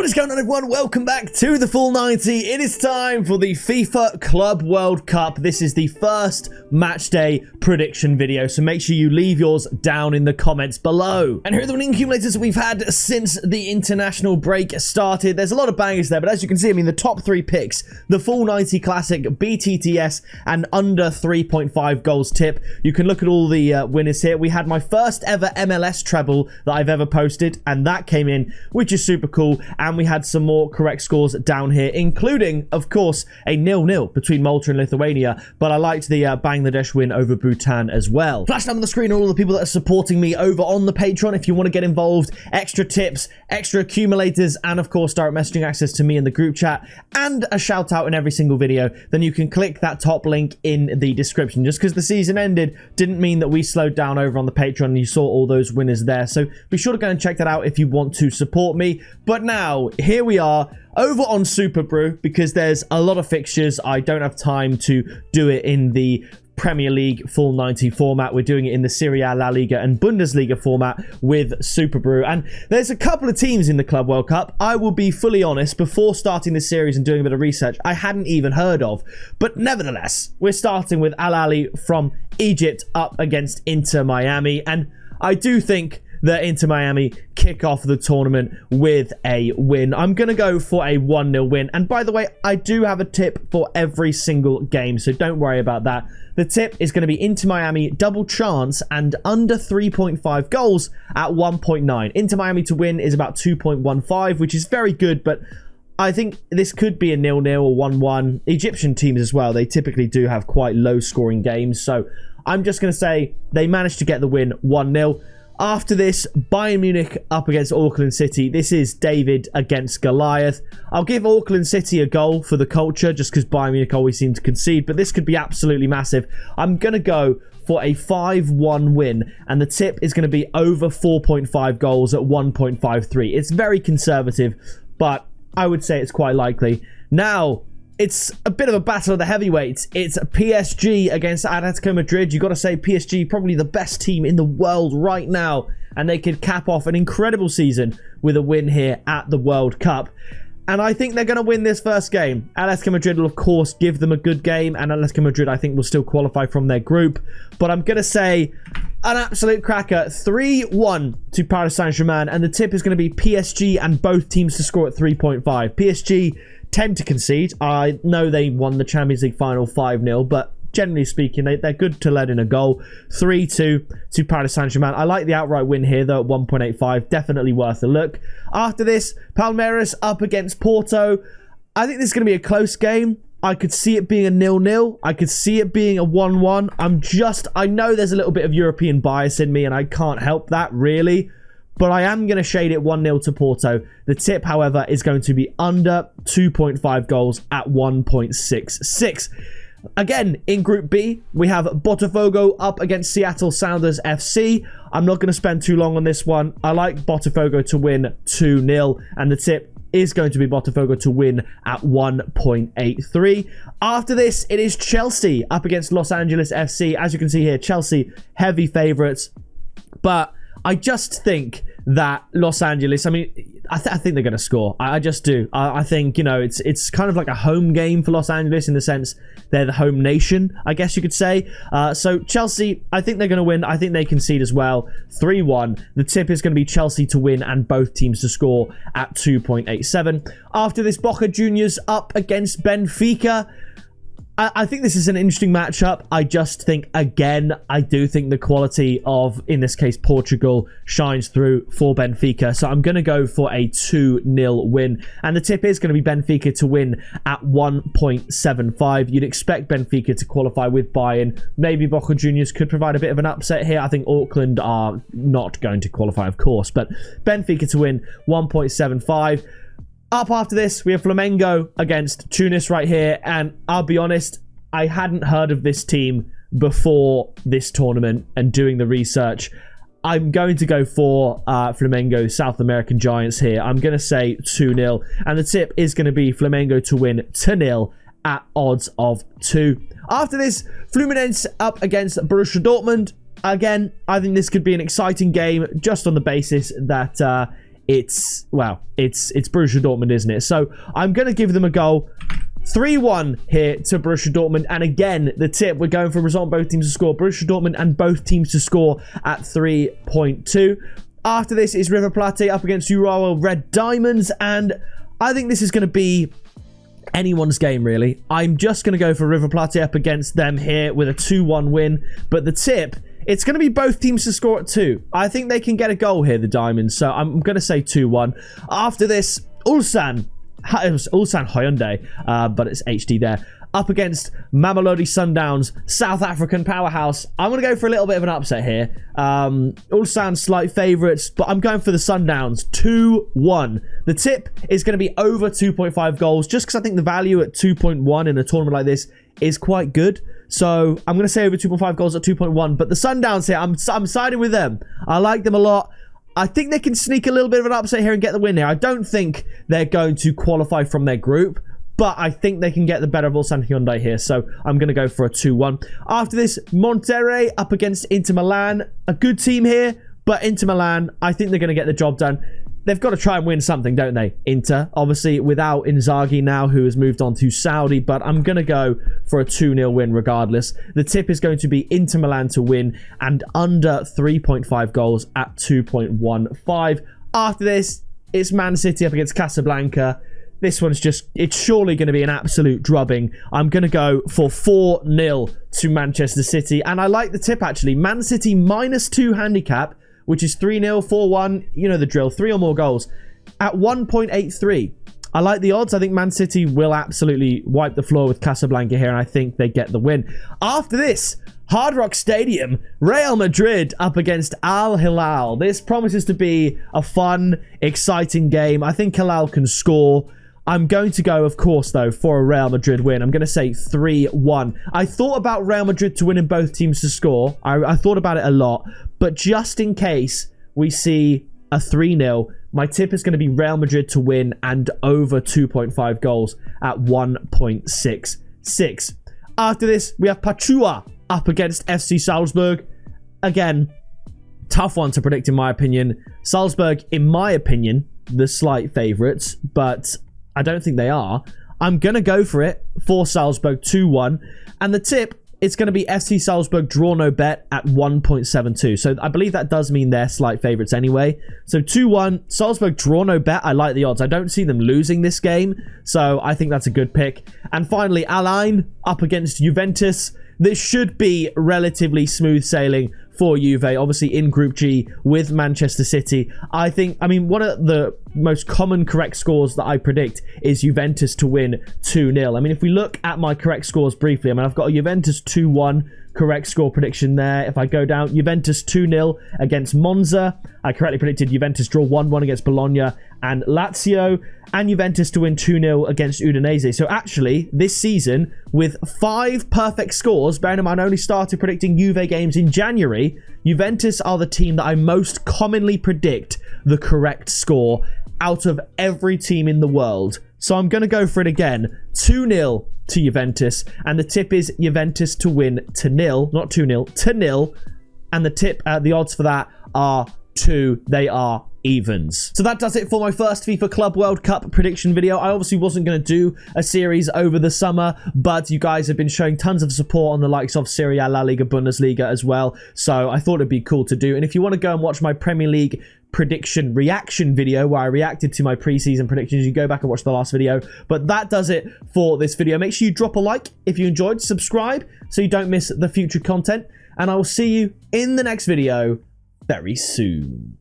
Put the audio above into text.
What is going on, everyone? Welcome back to the Full 90. It is time for the FIFA Club World Cup. This is the first match day prediction video, so make sure you leave yours down in the comments below. And here are the winning accumulators we've had since the international break started. There's a lot of bangers there, but as you can see, I mean, the top three picks, the Full 90 Classic, BTTS, and under 3.5 goals tip. You can look at all the winners here. We had my first ever MLS treble that I've ever posted, and that came in, which is super cool. And we had some more correct scores down here, including, of course, a 0-0 between Malta and Lithuania. But I liked the Bangladesh win over Bhutan as well. Flashing up on the screen are all the people that are supporting me over on the Patreon. If you want to get involved, extra tips, extra accumulators, and of course, direct messaging access to me in the group chat, and a shout out in every single video, then you can click that top link in the description. Just because the season ended didn't mean that we slowed down over on the Patreon and you saw all those winners there. So be sure to go and check that out if you want to support me. But now, here we are over on Super Brew because there's a lot of fixtures. I don't have time to do it in the Premier League Full 90 format. We're doing it in the Serie A, La Liga and Bundesliga format with Super Brew. And there's a couple of teams in the Club World Cup, I will be fully honest, before starting this series and doing a bit of research, I hadn't even heard of. But nevertheless, we're starting with Ahly from Egypt up against Inter Miami. And I do think that Inter Miami kick off the tournament with a win. I'm going to go for a 1-0 win. And by the way, I do have a tip for every single game, so don't worry about that. The tip is going to be Inter Miami double chance and under 3.5 goals at 1.9. Inter Miami to win is about 2.15, which is very good, but I think this could be a 0-0 or 1-1. Egyptian teams as well, they typically do have quite low scoring games, so I'm just going to say they managed to get the win 1-0. After this, Bayern Munich up against Auckland City. This is David against Goliath. I'll give Auckland City a goal for the culture just because Bayern Munich always seem to concede, but this could be absolutely massive. I'm going to go for a 5-1 win, and the tip is going to be over 4.5 goals at 1.53. It's very conservative, but I would say it's quite likely. Now, it's a bit of a battle of the heavyweights. It's PSG against Atletico Madrid. You've got to say PSG, probably the best team in the world right now. And they could cap off an incredible season with a win here at the World Cup. And I think they're going to win this first game. Atletico Madrid will, of course, give them a good game. And Atletico Madrid, I think, will still qualify from their group. But I'm going to say an absolute cracker. 3-1 to Paris Saint-Germain. And the tip is going to be PSG and both teams to score at 3.5. PSG tend to concede. I know they won the Champions League final 5-0, but generally speaking, they're good to let in a goal. 3-2 to Paris Saint-Germain. I like the outright win here, though, at 1.85. Definitely worth a look. After this, Palmerias up against Porto. I think this is going to be a close game. I could see it being a 0-0. I could see it being a 1-1. I know there's a little bit of European bias in me, and I can't help that, really. But I am going to shade it 1-0 to Porto. The tip, however, is going to be under 2.5 goals at 1.66. Again, in Group B, we have Botafogo up against Seattle Sounders FC. I'm not going to spend too long on this one. I like Botafogo to win 2-0, and the tip is going to be Botafogo to win at 1.83. After this, it is Chelsea up against Los Angeles FC. As you can see here, Chelsea, heavy favourites. But I just think that Los Angeles, I mean, I think they're going to score. I just do. I think, you know, it's kind of like a home game for Los Angeles in the sense they're the home nation, I guess you could say. So Chelsea, I think they're going to win. I think they concede as well. 3-1. The tip is going to be Chelsea to win and both teams to score at 2.87. After this, Boca Juniors up against Benfica. I think this is an interesting matchup. I just think, again, I do think the quality of, in this case, Portugal shines through for Benfica. So I'm going to go for a 2-0 win. And the tip is going to be Benfica to win at 1.75. You'd expect Benfica to qualify with Bayern. Maybe Boca Juniors could provide a bit of an upset here. I think Auckland are not going to qualify, of course. But Benfica to win 1.75. Up after this, we have Flamengo against Tunis right here. And I'll be honest, I hadn't heard of this team before this tournament and doing the research. I'm going to go for Flamengo, South American Giants here. I'm going to say 2-0. And the tip is going to be Flamengo to win 2-0 at odds of 2. After this, Fluminense up against Borussia Dortmund. Again, I think this could be an exciting game just on the basis that it's Borussia Dortmund, isn't it? So I'm going to give them a goal. 3-1 here to Borussia Dortmund. And again, the tip, we're going for a result on both teams to score. Borussia Dortmund and both teams to score at 3.2. After this is River Plate up against Urawa Red Diamonds. And I think this is going to be anyone's game, really. I'm just going to go for River Plate up against them here with a 2-1 win. But the tip, it's going to be both teams to score at 2. I think they can get a goal here, the Diamonds. So I'm going to say 2-1. After this, Ulsan Hyundai, but it's HD there, up against Mamelodi Sundowns, South African powerhouse. I'm going to go for a little bit of an upset here. Ulsan slight favourites, but I'm going for the Sundowns. 2-1. The tip is going to be over 2.5 goals, just because I think the value at 2.1 in a tournament like this is quite good. So I'm going to say over 2.5 goals at 2.1. But the Sundowns here, I'm siding with them. I like them a lot. I think they can sneak a little bit of an upset here and get the win here. I don't think they're going to qualify from their group, but I think they can get the better of Ulsan Hyundai here. So I'm going to go for a 2-1. After this, Monterrey up against Inter Milan. A good team here, but Inter Milan, I think they're going to get the job done. They've got to try and win something, don't they? Inter, obviously, without Inzaghi now, who has moved on to Saudi. But I'm going to go for a 2-0 win regardless. The tip is going to be Inter Milan to win and under 3.5 goals at 2.15. After this, it's Man City up against Casablanca. This one's it's surely going to be an absolute drubbing. I'm going to go for 4-0 to Manchester City. And I like the tip, actually. Man City -2 handicap, which is 3-0, 4-1, you know the drill, 3 or more goals, at 1.83. I like the odds. I think Man City will absolutely wipe the floor with Casablanca here, and I think they get the win. After this, Hard Rock Stadium, Real Madrid up against Al Hilal. This promises to be a fun, exciting game. I think Hilal can score. I'm going to go, of course, though, for a Real Madrid win. I'm going to say 3-1. I thought about Real Madrid to win and both teams to score. I thought about it a lot. But just in case we see a 3-0, my tip is going to be Real Madrid to win and over 2.5 goals at 1.66. After this, we have Pachua up against FC Salzburg. Again, tough one to predict in my opinion. Salzburg, in my opinion, the slight favourites, but I don't think they are. I'm going to go for it for Salzburg 2-1. And the tip, it's going to be FC Salzburg draw no bet at 1.72. So I believe that does mean they're slight favourites anyway. So 2-1, Salzburg draw no bet. I like the odds. I don't see them losing this game. So I think that's a good pick. And finally, Al Ain up against Juventus. This should be relatively smooth sailing for Juve, obviously in Group G with Manchester City. I mean, one of the most common correct scores that I predict is Juventus to win 2-0. I mean, if we look at my correct scores briefly, I mean, I've got a Juventus 2-1 correct score prediction there. If I go down, Juventus 2-0 against Monza. I correctly predicted Juventus draw 1-1 against Bologna and Lazio, and Juventus to win 2-0 against Udinese. So actually, this season, with 5 perfect scores, bearing in mind I only started predicting Juve games in January, Juventus are the team that I most commonly predict the correct score out of every team in the world. So I'm going to go for it again. 2-0 to Juventus. And the tip is Juventus to win to 0. Not 2-0, to 0. And the tip, the odds for that are 2. They are evens. So that does it for my first FIFA Club World Cup prediction video. I obviously wasn't going to do a series over the summer, but you guys have been showing tons of support on the likes of Serie A, La Liga, Bundesliga as well. So I thought it'd be cool to do. And if you want to go and watch my Premier League prediction reaction video where I reacted to my preseason predictions, you go back and watch the last video. But that does it for this video. Make sure you drop a like if you enjoyed, subscribe so you don't miss the future content, and I will see you in the next video very soon.